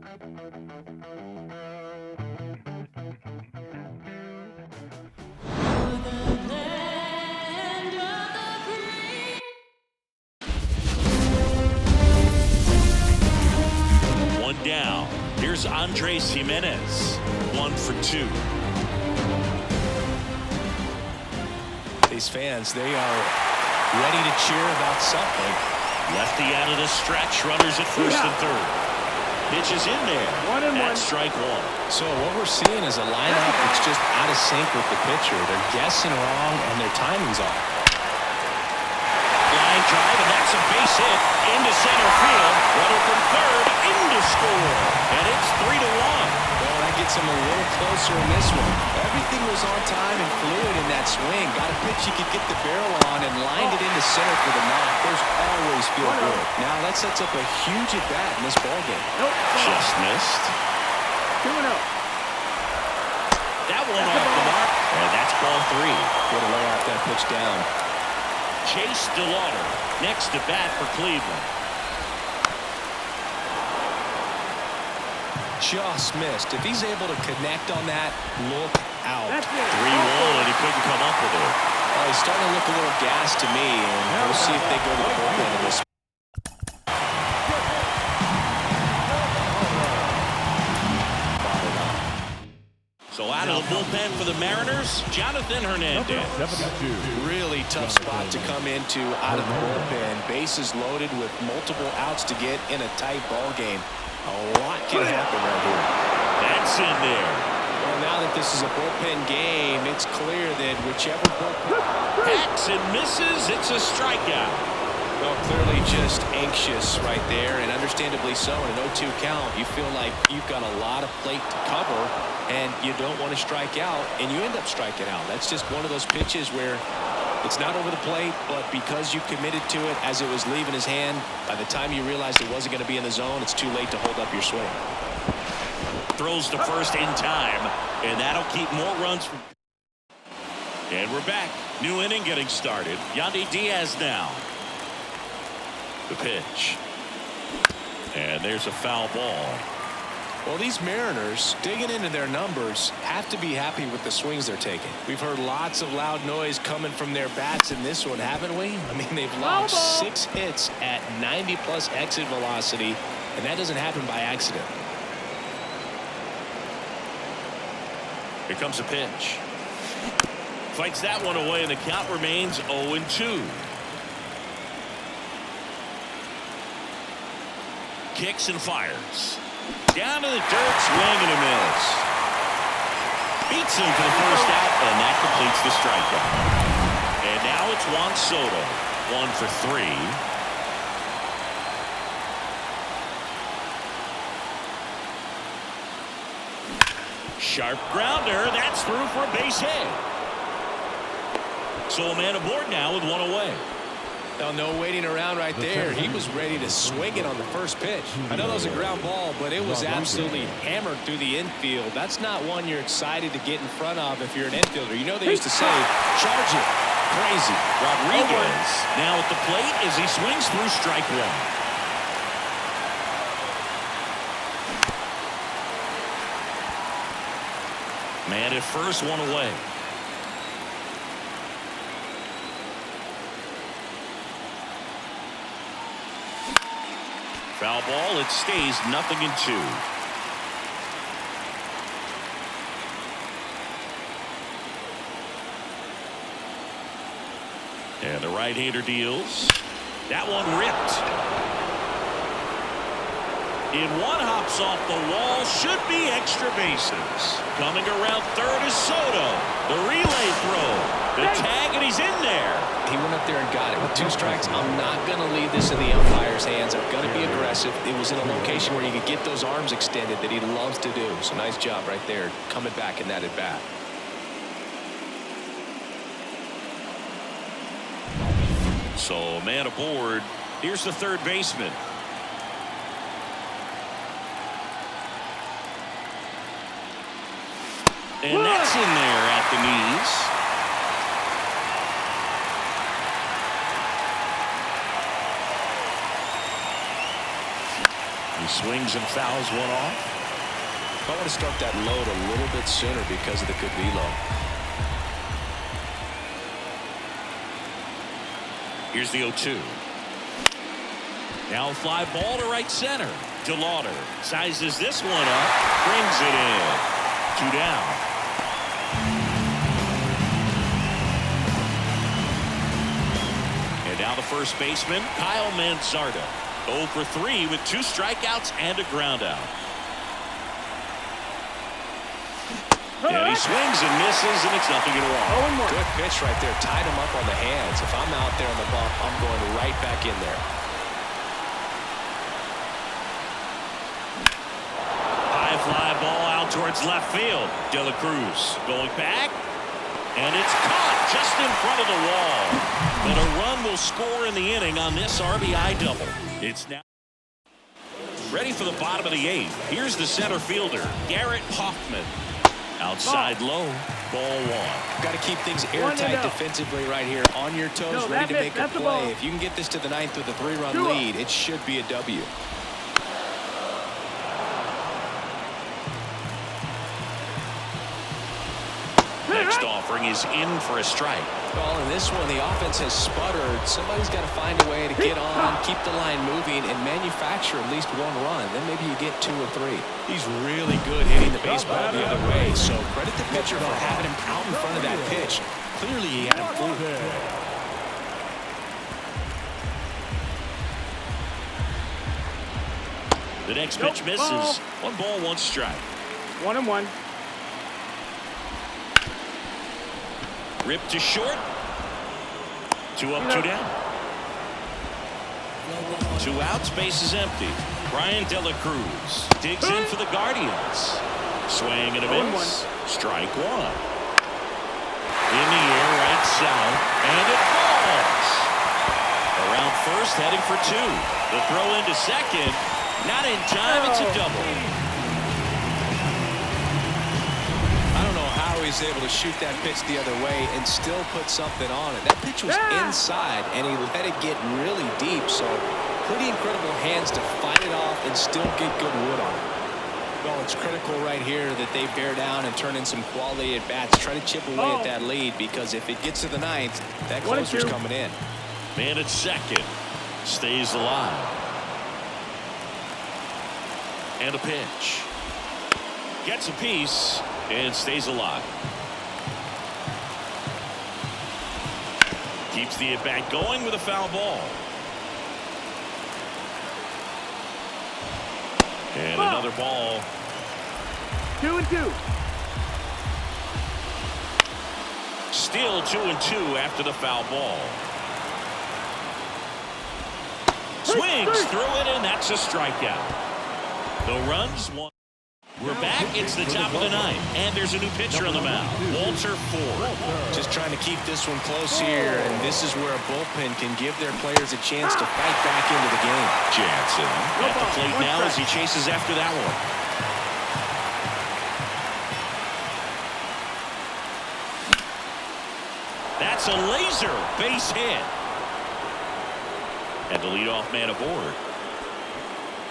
One down. Here's Andres Jimenez. 1 for 2. These fans, they are ready to cheer about something. Lefty out of the stretch. Runners at first and third. Pitch is in there. 1-1. Strike one. So what we're seeing is a lineup that's just out of sync with the pitcher. They're guessing wrong and their timing's off. Line drive, and that's a base hit into center field. Runner from third into score, and it's 3-1. Well, that gets him a little closer in this one. Everything was on time and fluid in that swing. Got a pitch he could get the barrel on and lined it into center for the knock. Those always feel good. Now that sets up a huge at bat in this ballgame. Just missed. 2-0. That one off the mark, and that's ball 3. Way to lay out that pitch down. Chase DeLauder next to bat for Cleveland. Just missed. If he's able to connect on that, look out. 3-1, and he couldn't come up with it. Well, he's starting to look a little gassed to me, and we'll see if they go to the bullpen in this. So out of the bullpen for the Mariners, Jonathan Hernandez. Really tough spot to come into out of the bullpen. Bases loaded with multiple outs to get in a tight ball game. A lot can happen right here. That's in there. Well, now that this is a bullpen game, it's clear that whichever bullpen hacks and misses, it's a strikeout. Well, clearly just anxious right there, and understandably so. In an 0-2 count, you feel like you've got a lot of plate to cover, and you don't want to strike out, and you end up striking out. That's just one of those pitches where it's not over the plate, but because you committed to it as it was leaving his hand, by the time you realized it wasn't going to be in the zone, it's too late to hold up your swing. Throws to first in time, and that'll keep more runs from. And we're back. New inning getting started. Yandy Diaz now. The pitch. And there's a foul ball. Well, these Mariners, digging into their numbers, have to be happy with the swings they're taking. We've heard lots of loud noise coming from their bats in this one, haven't we? I mean, they've logged 6 hits at 90+ exit velocity, and that doesn't happen by accident. Here comes a pitch. Fights that one away, and the count remains 0-2. Kicks and fires. Down to the dirt, swing and a miss. Beats him for the first out, and that completes the strikeout. And now it's Juan Soto, 1 for 3. Sharp grounder, that's through for a base hit. So a man aboard now with 1 away. Now, no waiting around right there. He was ready to swing it on the first pitch. I know that was a ground ball, but it was absolutely hammered through the infield. That's not one you're excited to get in front of if you're an infielder. You know they used to say, charge it. Crazy. Rodriguez now at the plate as he swings through strike one. Man at first, 1 away. Foul ball, it stays 0-2. And the right-hander deals. That one ripped. In one, hops off the wall, should be extra bases. Coming around third is Soto. The relay throw. The tag, and he's in there. He went up there and got it. With 2 strikes, I'm not going to leave this in the umpire's hands. I'm going to be aggressive. It was in a location where you could get those arms extended that he loves to do. So nice job right there, coming back in that at bat. So man aboard. Here's the third baseman. And that's in there at the knees. He swings and fouls one off. I want to start that load a little bit sooner because of the good velo. Here's the 0-2. Now a fly ball to right center. DeLauder sizes this one up, brings it in. 2 down. And now the first baseman, Kyle Manzardo. 0 for 3 with 2 strikeouts and a ground out. And he swings and misses, and it's nothing at all. Good pitch right there. Tied him up on the hands. If I'm out there on the bump, I'm going right back in there. High fly ball out towards left field. De La Cruz going back, and it's caught just in front of the wall. But a run will score in the inning on this RBI double. It's now ready for the bottom of the 8th. Here's the center fielder, Garrett Hoffman. Outside low, ball 1. Got to keep things airtight defensively right here. On your toes, ready to make a play. If you can get this to the 9th with a 3-run lead, it should be a W. Next offering is in for a strike. Well, in this one, the offense has sputtered. Somebody's got to find a way to get on, keep the line moving, and manufacture at least 1 run. Then maybe you get 2 or 3. He's really good hitting the baseball the other way, so credit the pitcher for having him out in front of that pitch. Clearly, he had him fooled. The next pitch misses. 1 ball, 1 strike. 1-1. Ripped to short. 2 up, 2 down. 2 outs, base is empty. Brian De La Cruz digs in for the Guardians. Swing and a miss. Strike 1. In the air, right south, and it falls. Around first, heading for 2. The throw into second. Not in time, it's a double. He's able to shoot that pitch the other way and still put something on it. That pitch was inside, and he let it get really deep, so pretty incredible hands to fight it off and still get good wood on it. Well, it's critical right here that they bear down and turn in some quality at bats, try to chip away at that lead, because if it gets to the 9th, that closer's coming in. Man at second stays alive. And a pitch. Gets a piece and stays alive. Keeps the at-bat going with a foul ball. And another ball. 2-2. Still 2-2 after the foul ball. Swings through it, and that's a strikeout. No runs, 1. We're back. It's the top of the 9th, and there's a new pitcher on the mound, Walter Ford. Just trying to keep this one close here, and this is where a bullpen can give their players a chance to fight back into the game. Jansen at the plate now as he chases after that one. That's a laser base hit. And the leadoff man aboard.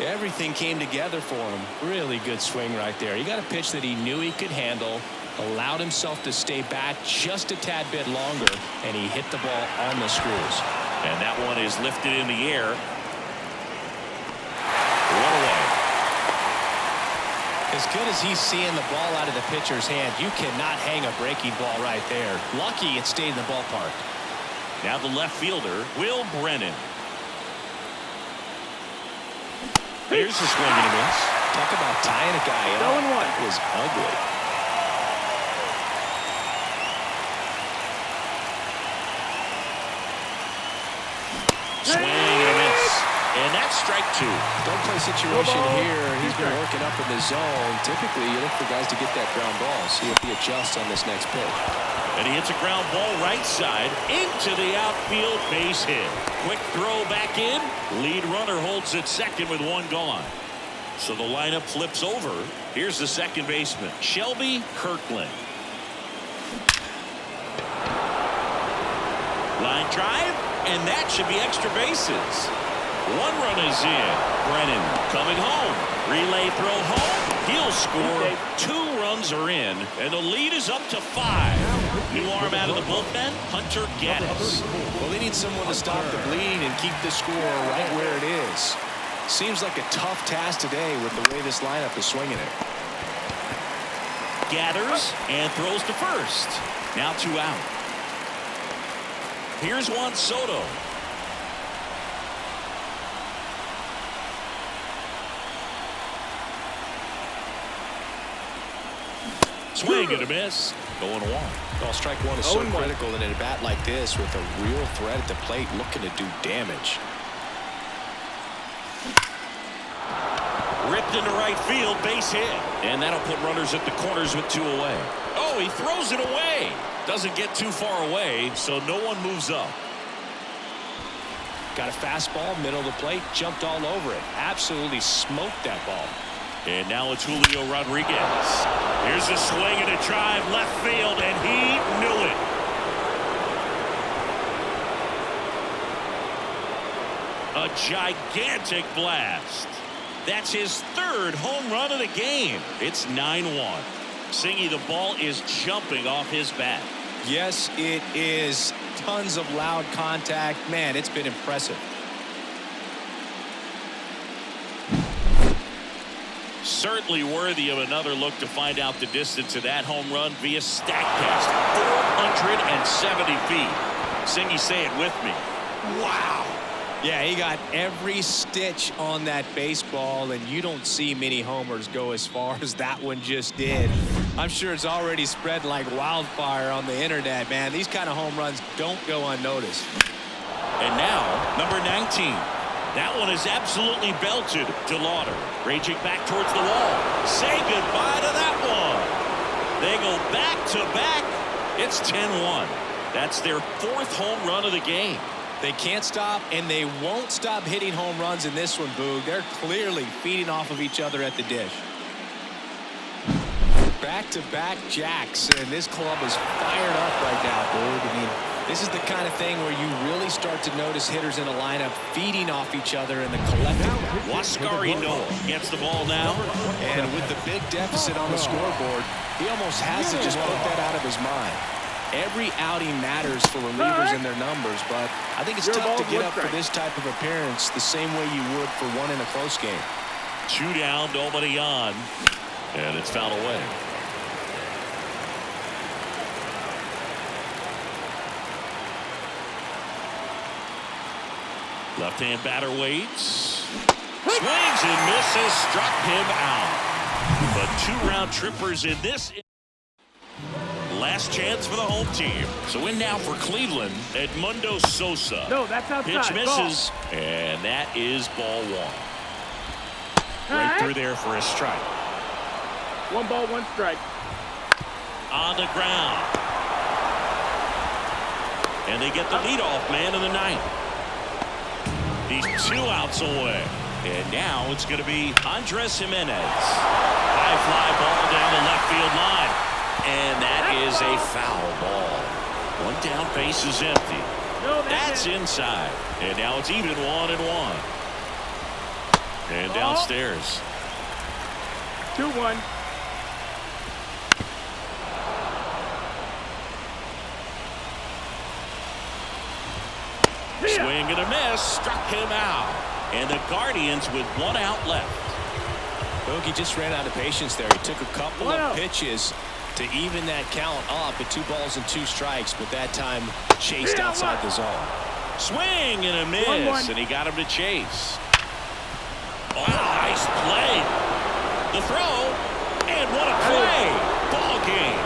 Everything came together for him. Really good swing right there. He got a pitch that he knew he could handle, allowed himself to stay back just a tad bit longer, and he hit the ball on the screws. And that one is lifted in the air. 1 away. As good as he's seeing the ball out of the pitcher's hand, you cannot hang a breaking ball right there. Lucky it stayed in the ballpark. Now the left fielder, Will Brennan. Here's a swing and a miss. Talk about tying a guy up. That was ugly. Swing and a miss. And that's strike 2. Don't play situation here. He's been working up in the zone. Typically, you look for guys to get that ground ball. See if he adjusts on this next pitch. And he hits a ground ball right side into the outfield, base hit. Quick throw back in. Lead runner holds at second with 1 gone. So the lineup flips over. Here's the second baseman, Shelby Kirkland. Line drive, and that should be extra bases. One run is in. Brennan coming home. Relay throw home. He'll score. 2 runs are in, and the lead is up to 5. New arm out of the bullpen, Hunter Gaddis. Well, they need someone to stop the bleed and keep the score right where it is. Seems like a tough task today with the way this lineup is swinging it. Gathers and throws to first. Now 2 out. Here's Juan Soto. Swing and a miss. 0-1. Well, strike one is so critical in a bat like this with a real threat at the plate looking to do damage. Ripped into right field, base hit. And that'll put runners at the corners with 2 away. Oh, he throws it away. Doesn't get too far away, so no one moves up. Got a fastball, middle of the plate, jumped all over it. Absolutely smoked that ball. And now it's Julio Rodriguez. Here's a swing and a drive left field, and he knew it. A gigantic blast. That's his 3rd home run of the game. It's 9-1. Singy, the ball is jumping off his bat. Yes, it is. Tons of loud contact. Man, it's been impressive. Certainly worthy of another look to find out the distance of that home run via StatCast. 470 feet. Singy, say it with me. Wow. Yeah, he got every stitch on that baseball, and you don't see many homers go as far as that one just did. I'm sure it's already spread like wildfire on the internet, man. These kind of home runs don't go unnoticed. And now, number 19. That one is absolutely belted to Lauder. Raging back towards the wall. Say goodbye to that one. They go back to back. It's 10-1. That's their 4th home run of the game. They can't stop, and they won't stop hitting home runs in this one, Boog. They're clearly feeding off of each other at the dish. Back-to-back jacks, and this club is fired up right now, Boog. I mean, this is the kind of thing where you really start to notice hitters in a lineup feeding off each other in the collective. Huascari Noah gets the ball now. And with the big deficit on the scoreboard, he almost has to just put that out of his mind. Every outing matters for relievers in their numbers, but I think it's tough to get up for this type of appearance the same way you would for one in a close game. 2 down, nobody on, and it's fouled away. Left-hand batter waits. Swings and misses, struck him out. But 2 round trippers in this. Last chance for the home team. So in now for Cleveland, Edmundo Sosa. No, that's outside. Pitch misses, and that is ball 1. Right through there for a strike. 1 ball, 1 strike. On the ground. And they get the leadoff man in the 9th. He's 2 outs away. And now it's going to be Andres Jimenez. High fly ball down the left field line. And that is a foul ball. 1 down, base is empty. That's inside. And now it's even 1-1. And downstairs. 2-1. Swing and a miss, struck him out. And the Guardians with 1 out left. Bogey just ran out of patience there. He took a couple of pitches to even that count up at 2 balls and 2 strikes, but that time chased outside the zone. Swing and a miss, and he got him to chase. Oh, nice play. The throw, and what a play. Ball game.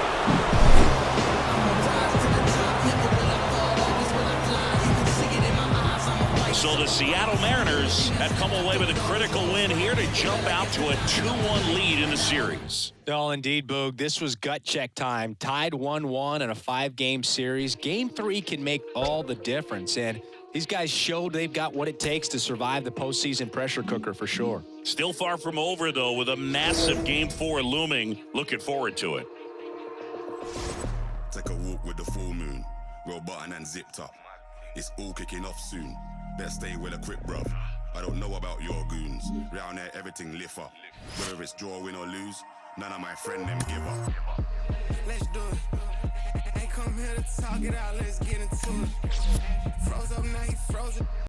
So the Seattle Mariners have come away with a critical win here to jump out to a 2-1 lead in the series. Oh, indeed, Boog. This was gut check time. Tied 1-1 in a 5-game series. Game 3 can make all the difference, and these guys showed they've got what it takes to survive the postseason pressure cooker for sure. Still far from over, though, with a massive Game 4 looming. Looking forward to it. Take a walk with the full moon. Roll button and zipped up. It's all kicking off soon. Better stay well equipped, bruv. I don't know about your goons. Round there, everything lift up. Whether it's draw, win or lose, none of my friend them give up. Let's do it. Ain't come here to talk it out, let's get into it. Froze up, now he frozen.